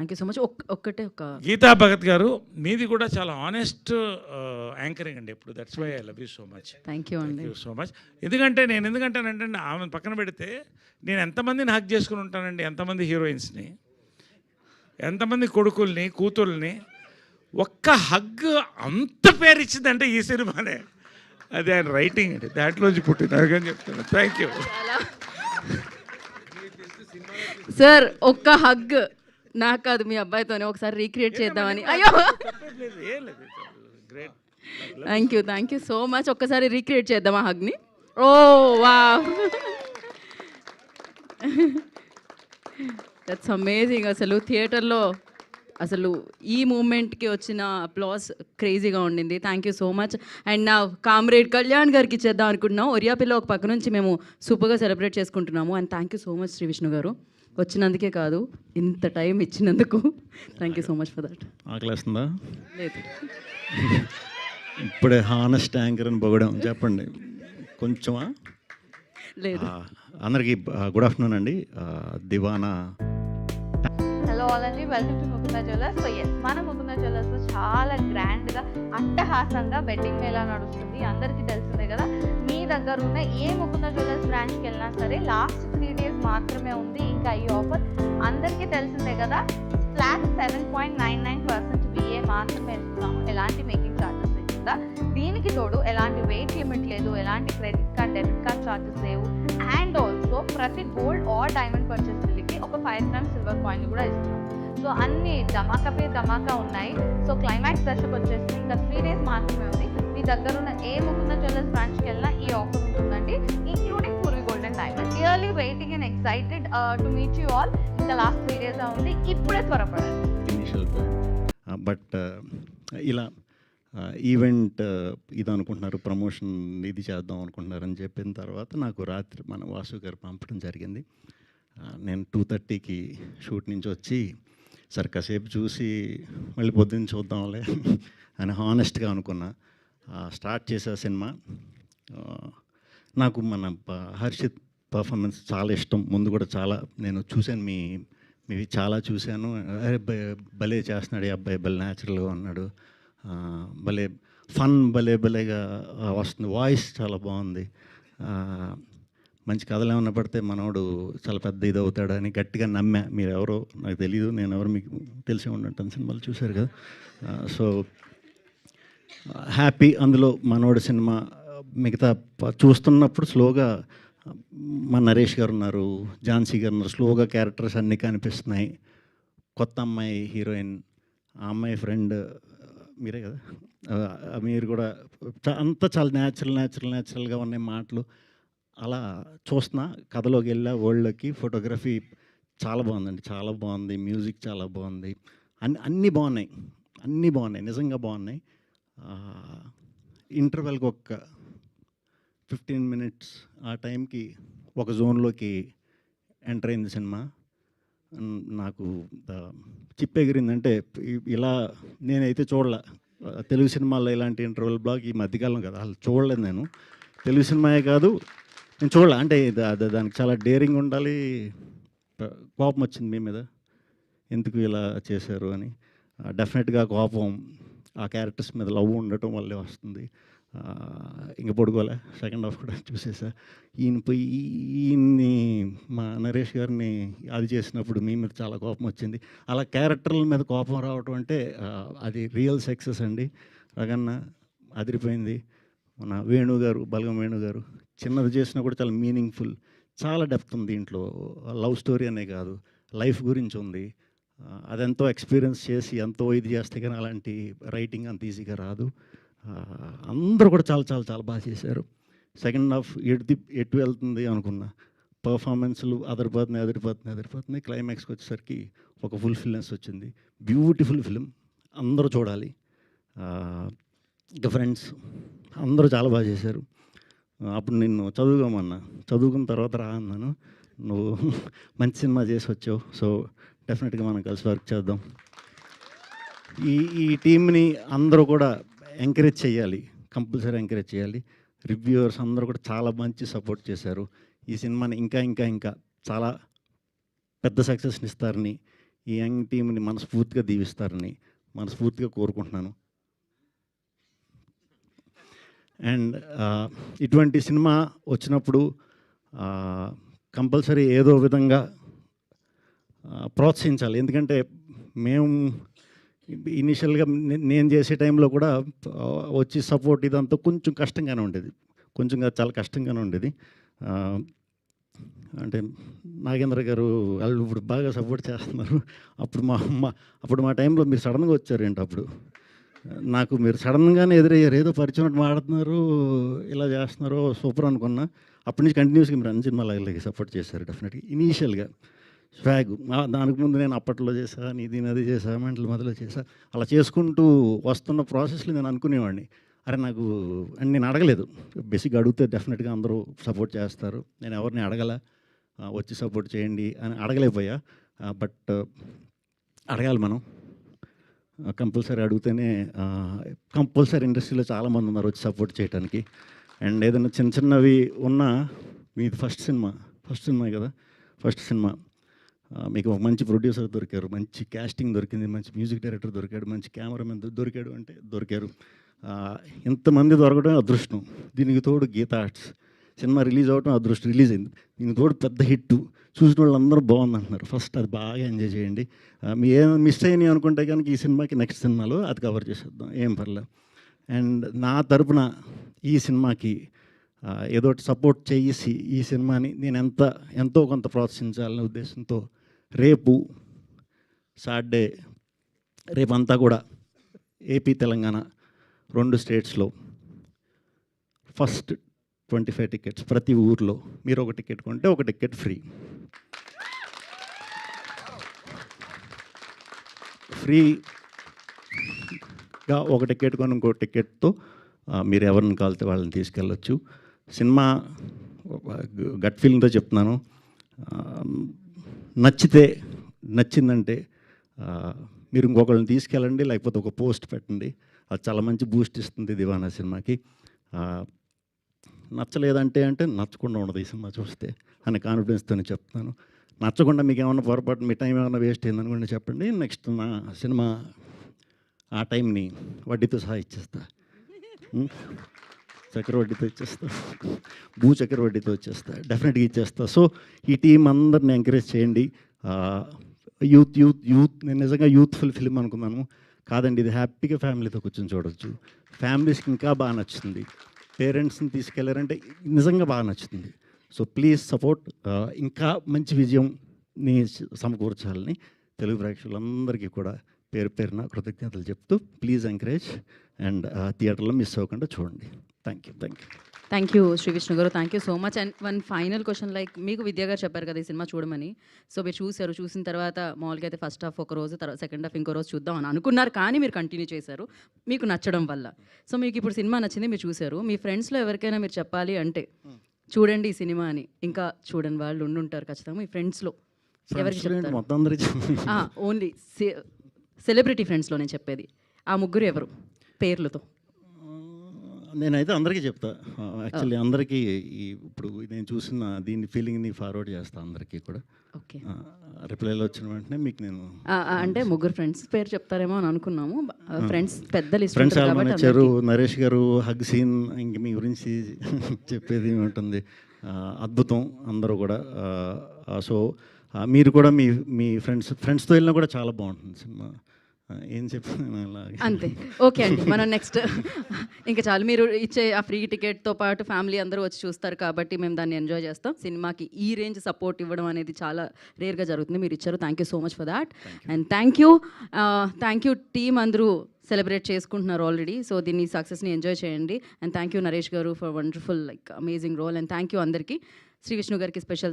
Thank you so much. ఒక్కటే ఒక గీతా భగత్ గారు, మీది కూడా చాలా ఆనెస్ట్ యాంకరింగ్ అండి ఎప్పుడు. That's why I love you so much. Thank you అండి. You so much. ఎందుకంటానంటే ఆమె పక్కన పెడితే నేను ఎంతమందిని హక్ చేసుకుని ఉంటానండి, ఎంతమంది హీరోయిన్స్ని, ఎంతమంది కొడుకుల్ని, కూతుర్ని. ఒక్క హగ్ అంత పేరు ఇచ్చిందంటే ఈ సినిమానే. అది ఆయన రైటింగ్ అండి, దాంట్లోంచి పుట్టినారు అని చెప్తాను. Thank you sir. ఒక్క హగ్ నాకు కాదు, మీ అబ్బాయితోనే ఒకసారి రీక్రియేట్ చేద్దామని. అయ్యో, great. Thank you so much. ఒక్కసారి రీక్రియేట్ చేద్దామా హగ్ని? ఓ వా, దట్స్ అమేజింగ్. అసలు థియేటర్లో అసలు ఈ మూమెంట్కి వచ్చిన అప్లాస్ క్రేజీగా ఉండింది. Thank you so much. And నా కామ్రేడ్ కళ్యాణ్ గారికి ఇచ్చేద్దాం అనుకుంటున్నాం. ఒరియాపిల్లో ఒక పక్క నుంచి మేము సూపర్గా సెలబ్రేట్ చేసుకుంటున్నాము. And thank you so much Shri Vishnu garu, వచ్చినందుకే కాదు ఇంత టైం ఇచ్చినందుకు. Thank you so much for that. ఆకలేస్తుందా? లేదు, ఇప్పుడే హానెస్ట్ యాంకర్ అని పొగడం చెప్పండి కొంచెమా? లేదు. అందరికీ గుడ్ ఆఫ్టర్నూన్ అండి. దివానా. హలో ఆల్ అండి, welcome to Mukunda jewellers. So yes, మన ముకుంద జ్యువెలర్స్లో చాలా గ్రాండ్గా అట్టహాసంగా వెడ్డింగ్ మేళా నడుస్తుంది. అందరికీ తెలిసిందే కదా. మీ దగ్గర ఉన్న ఏ ముకుంద జ్యువెలర్స్ బ్రాంచ్కి వెళ్ళినా సరే లాస్ట్ 3 days మాత్రమే ఉంది ఇంకా ఈ ఆఫర్. అందరికీ తెలిసిందే కదా, ఫ్లాట్ 7.99% VA మాత్రమే ఇస్తున్నాము, ఎలాంటి మేకింగ్ ఛార్జెస్ లేకుండా. దీనికి తోడు ఎలాంటి వెయిట్ లిమిట్ లేదు, ఎలాంటి credit card debit card charges లేవు. అండ్ ఆల్సో ప్రతి గోల్డ్ ఆర్ డైమండ్ పర్చేస్ బిల్లుకి ఒక 5 grams సిల్వర్ కాయిన్ కూడా ఇస్తున్నాం. సో అన్ని ధమాకా ఉన్నాయి. సో క్లైమాక్స్ దశకు వచ్చేసి ఇంకా 3 days మాత్రమే ఉంది. మీ దగ్గర ఉన్న ఏ ముకుంద జ్యువెలర్స్ బ్రాంచ్కి వెళ్ళినా ఈ ఆఫర్ ఉంటుందండి, including Purvi gold and diamond. Really waiting and excited to meet you all. ఇంకా లాస్ట్ 3 days ఉంది, ఇప్పుడే త్వరపడండి. ఇనిషియల్ బట్ ఇలా ఈవెంట్ ఇది అనుకుంటున్నారు, ప్రమోషన్ ఇది చేద్దాం అనుకుంటున్నారు అని చెప్పిన తర్వాత నాకు రాత్రి మన వాసు గారు పంపడం జరిగింది. నేను 2:30కి షూట్ నుంచి వచ్చి సరే కాసేపు చూసి మళ్ళీ పొద్దున్న చూద్దాంలే అని హానెస్ట్గా అనుకున్నా. స్టార్ట్ చేసే సినిమా నాకు మన హర్షిత్ పర్ఫార్మెన్స్ చాలా ఇష్టం. ముందు కూడా చాలా నేను చూశాను, మీవి చాలా చూశాను. అరే భలే చేస్తున్నాడు ఈ అబ్బాయి, భలే న్యాచురల్గా ఉన్నాడు, భలే ఫన్ భలేగా వస్తుంది, వాయిస్ చాలా బాగుంది, మంచి కథలు ఏమన్నా పడితే మనోడు చాలా పెద్ద ఇది అవుతాడని గట్టిగా నమ్మా. మీరు ఎవరో నాకు తెలియదు, నేను ఎవరు మీకు తెలిసి ఉండంటాను, సినిమాలు చూశారు కదా. So happy. అందులో మనోడు సినిమా మిగతా చూస్తున్నప్పుడు స్లోగా మన నరేష్ గారు ఉన్నారు, ఝాన్సీ గారు ఉన్నారు, స్లోగా క్యారెక్టర్స్ అన్నీ కనిపిస్తున్నాయి. కొత్త అమ్మాయి హీరోయిన్, ఆ అమ్మాయి ఫ్రెండ్ మీరే కదా, మీరు కూడా అంతా చాలా న్యాచురల్గా ఉన్నాయి మాటలు. అలా చూస్తున్నా, కథలోకి వెళ్ళా, వరల్డ్లోకి. ఫోటోగ్రఫీ చాలా బాగుందండి, చాలా బాగుంది, మ్యూజిక్ చాలా బాగుంది, అన్నీ బాగున్నాయి, నిజంగా బాగున్నాయి. ఇంటర్వెల్కి ఒక 15 minutes ఆ టైంకి ఒక జోన్లోకి ఎంటర్ అయింది సినిమా. నాకు చిప్పెగిరిందంటే ఇలా నేనైతే చూడలే తెలుగు సినిమాల్లో ఇలాంటి ఇంటర్వెల్ బ్లాక్ ఈ మధ్యకాలం కదా, అసలు చూడలేదు నేను. తెలుగు సినిమాయే కాదు నేను చూడలే. అంటే దానికి చాలా డేరింగ్ ఉండాలి. కోపం వచ్చింది మీ మీద, ఎందుకు ఇలా చేశారు అని. డెఫినెట్గా కోపం ఆ క్యారెక్టర్స్ మీద లవ్ ఉండటం వల్లే వస్తుంది. ఇంక పడుకోలే, సెకండ్ హాఫ్ కూడా చూసేసా. ఈయన్ని మా నరేష్ గారిని అది చేసినప్పుడు మీ మీద చాలా కోపం వచ్చింది. అలా క్యారెక్టర్ల మీద కోపం రావటం అంటే అది రియల్ సక్సెస్ అండి. రగన్న అదిరిపోయింది. మన వేణు గారు, బలగం వేణు గారు చిన్నది చేసినా కూడా చాలా మీనింగ్ఫుల్, చాలా డెప్త్ ఉంది దీంట్లో. లవ్ స్టోరీ అనే కాదు, లైఫ్ గురించి ఉంది. అదెంతో ఎక్స్పీరియన్స్ చేసి ఎంతో ఇది చేస్తే కానీ అలాంటి రైటింగ్ అంత ఈజీగా రాదు. అందరూ కూడా చాలా బాగా చేశారు. సెకండ్ హాఫ్ ఎటు వెళ్తుంది అనుకున్నా, పర్ఫార్మెన్స్లు అదిరిపోతున్నాయి. క్లైమాక్స్కి వచ్చేసరికి ఒక ఫుల్ఫిల్నెస్ వచ్చింది. బ్యూటిఫుల్ ఫిలిం, అందరూ చూడాలి. ఇక ఫ్రెండ్స్ అందరూ చాలా బాగా చేశారు. అప్పుడు నిన్ను చదువుకున్న తర్వాత రా అన్నాను, నువ్వు మంచి సినిమా చేసి వచ్చావు. సో డెఫినెట్గా మనం కలిసి వర్క్ చేద్దాం. ఈ టీంని అందరూ కూడా ఎంకరేజ్ చేయాలి, కంపల్సరీ ఎంకరేజ్ చేయాలి. రివ్యూవర్స్ అందరూ కూడా చాలా మంచి సపోర్ట్ చేశారు. ఈ సినిమాని ఇంకా చాలా పెద్ద సక్సెస్ని ఇస్తారని ఈ యంగ్ టీంని మనస్ఫూర్తిగా దీవిస్తారని మనస్ఫూర్తిగా కోరుకుంటున్నాను. అండ్ ఇటువంటి సినిమా వచ్చినప్పుడు కంపల్సరీ ఏదో విధంగా ప్రోత్సహించాలి. ఎందుకంటే మేము ఇనిషియల్గా నేను చేసే టైంలో కూడా వచ్చి సపోర్ట్ ఇదంతా కొంచెం కష్టంగానే ఉండేది, చాలా కష్టంగానే ఉండేది. అంటే నాగేంద్ర గారు వాళ్ళు ఇప్పుడు బాగా సపోర్ట్ చేస్తున్నారు. అప్పుడు మా టైంలో మీరు సడన్గా వచ్చారేంటి, అప్పుడు నాకు మీరు సడన్గానే ఎదురయ్యారు, ఏదో పరిచయం మాడుతున్నారు, ఇలా చేస్తున్నారు, సూపర్ అనుకున్నా. అప్పటి నుంచి కంటిన్యూస్గా మీరు అన్ని సినిమాలకి సపోర్ట్ చేశారు. డెఫినెట్గా ఇనీషియల్గా స్వాగ్ దానికి ముందు నేను అప్పట్లో చేశా, నీది నది చేశా, మెంటల్ మొదలు చేశా, అలా చేసుకుంటూ వస్తున్న ప్రాసెస్లో నేను అనుకునేవాడిని, అరే నాకు అని నేను అడగలేదు. బేసిక్గా అడిగితే డెఫినెట్గా అందరూ సపోర్ట్ చేస్తారు. నేను ఎవరిని అడగల, వచ్చి సపోర్ట్ చేయండి అని అడగలేకపోయా. బట్ అడగాలి మనం, కంపల్సరీ అడిగితేనే. కంపల్సరీ ఇండస్ట్రీలో చాలామంది ఉన్నారు వచ్చి సపోర్ట్ చేయడానికి. అండ్ ఏదైనా చిన్నవి ఉన్నా, మీది ఫస్ట్ సినిమా కదా, ఫస్ట్ సినిమా మీకు ఒక మంచి ప్రొడ్యూసర్ దొరికారు, మంచి క్యాస్టింగ్ దొరికింది, మంచి మ్యూజిక్ డైరెక్టర్ దొరికాడు, మంచి కెమెరామెన్ దొరికారు. ఇంతమంది దొరకడం అదృష్టం. దీనికి తోడు గీతా ఆర్ట్స్ సినిమా రిలీజ్ అవ్వడం అదృష్టం, రిలీజ్ అయింది. దీనికి తోడు పెద్ద హిట్, చూసిన వాళ్ళందరూ బాగుంది అంటున్నారు. ఫస్ట్ అది బాగా ఎంజాయ్ చేయండి. మీ ఏమైనా మిస్ అయినాయి అనుకుంటే కనుక ఈ సినిమాకి నెక్స్ట్ సినిమాలో అది కవర్ చేసేద్దాం, ఏం పర్లేదు. అండ్ నా తరపున ఈ సినిమాకి ఏదో ఒకటి సపోర్ట్ చేసి ఈ సినిమాని నేను ఎంతో కొంత ప్రోత్సహించాలనే ఉద్దేశంతో రేపు సాటర్డే, రేపంతా కూడా ఏపీ తెలంగాణ 2 స్టేట్స్లో ఫస్ట్ 25 టికెట్స్ ప్రతి ఊర్లో. మీరు ఒక టికెట్ కొంటే ఒక టికెట్ ఫ్రీగా ఒక టికెట్ కొని ఇంకో టికెట్తో మీరు ఎవరిని కాలితే వాళ్ళని తీసుకెళ్ళొచ్చు. సినిమా గట్ ఫీలింగ్తో చెప్తున్నాను, నచ్చిందంటే మీరు ఇంకొకళ్ళని తీసుకెళ్ళండి, లేకపోతే ఒక పోస్ట్ పెట్టండి, అది చాలా మంచి బూస్ట్ ఇస్తుంది దివానా సినిమాకి. నచ్చలేదంటే నచ్చకుండా ఉండదు ఈ సినిమా చూస్తే అనే కాన్ఫిడెన్స్తోనే చెప్తున్నాను. నచ్చకుండా మీకు ఏమన్నా పొరపాటు, మీ టైం ఏమైనా వేస్ట్ అయిందనుకుంటే చెప్పండి. నెక్స్ట్ నా సినిమా ఆ టైంని వడ్డీతో సహా ఇచ్చేస్తా, చక్రవడ్డీతో ఇచ్చేస్తా, చక్రవడ్డీతో ఇచ్చేస్తా, డెఫినెట్గా ఇచ్చేస్తా. సో ఈ టీం అందరిని ఎంకరేజ్ చేయండి. యూత్ నేను నిజంగా యూత్ఫుల్ ఫిలిం అనుకున్నాను, కాదండి ఇది హ్యాపీగా ఫ్యామిలీతో కూర్చొని చూడవచ్చు. ఫ్యామిలీస్కి ఇంకా బాగా నచ్చుతుంది, పేరెంట్స్ని తీసుకెళ్లారంటే నిజంగా బాగా నచ్చుతుంది. So please support. ఇంకా మంచి విజయంని సమకూర్చాలని తెలుగు ప్రేక్షకులందరికీ కూడా పేరు పేరున కృతజ్ఞతలు చెప్తూ ప్లీజ్ ఎంకరేజ్ అండ్ థియేటర్లో మిస్ అవ్వకుండా చూడండి. థ్యాంక్ యూ శ్రీ విష్ణు గారు, thank you so much. And one final question, like మీకు విద్యా గారు చెప్పారు కదా ఈ సినిమా చూడమని, సో మీరు చూసిన తర్వాత మామూలుగా అయితే ఫస్ట్ హాఫ్ ఒక రోజు, తర్వాత సెకండ్ హాఫ్ ఇంకో రోజు చూద్దాం అని అనుకున్నారు, కానీ మీరు కంటిన్యూ చేశారు మీకు నచ్చడం వల్ల. సో మీకు ఇప్పుడు సినిమా నచ్చింది, మీరు చూశారు. మీ ఫ్రెండ్స్లో ఎవరికైనా మీరు చెప్పాలి అంటే చూడండి ఈ సినిమా అని, ఇంకా చూడని వాళ్ళు ఉండుంటారు ఖచ్చితంగా మీ ఫ్రెండ్స్లో, ఎవరికి చెప్తారు? ఓన్లీ సెలబ్రిటీ ఫ్రెండ్స్లో నేను చెప్పేది, ఆ ముగ్గురు ఎవరు పేర్లతో? నేనైతే అందరికీ చెప్తా. యాక్చువల్లీ అందరికీ ఇప్పుడు నేను చూసిన దీని ఫీలింగ్ని ఫార్వర్డ్ చేస్తాను అందరికీ కూడా. ఓకే, రిప్లైలో వచ్చిన వెంటనే మీకు నేను అంటే ముగ్గురు ఫ్రెండ్స్ పేరు చెప్తారేమో అని అనుకున్నాము. ఫ్రెండ్స్ పెద్ద లిస్ట్ ఫ్రెండ్స్ చాలా వచ్చారు. నరేష్ గారు హగ్ సీన్, ఇంక మీ గురించి చెప్పేది ఉంటుంది, అద్భుతం అందరూ కూడా. సో మీరు కూడా మీ ఫ్రెండ్స్తో వెళ్ళినా కూడా చాలా బాగుంటుంది సినిమా. ఏం చెప్పాను అంతే. ఓకే అండి, మనం నెక్స్ట్ ఇంకా చాలు. మీరు ఇచ్చే ఆ ఫ్రీ టికెట్తో పాటు ఫ్యామిలీ అందరూ వచ్చి చూస్తారు కాబట్టి మేము దాన్ని ఎంజాయ్ చేస్తాం. సినిమాకి ఈ రేంజ్ సపోర్ట్ ఇవ్వడం అనేది చాలా రేర్గా జరుగుతుంది, మీరు ఇచ్చారు. Thank you so much for that. And thank you team అందరూ సెలబ్రేట్ చేసుకుంటున్నారు ఆల్రెడీ. సో దీన్ని సక్సెస్ని ఎంజాయ్ చేయండి. అండ్ థ్యాంక్ యూ నరేష్ గారు for wonderful amazing role. And thank you అందరికీ. శ్రీ విష్ణు గారికి స్పెషల్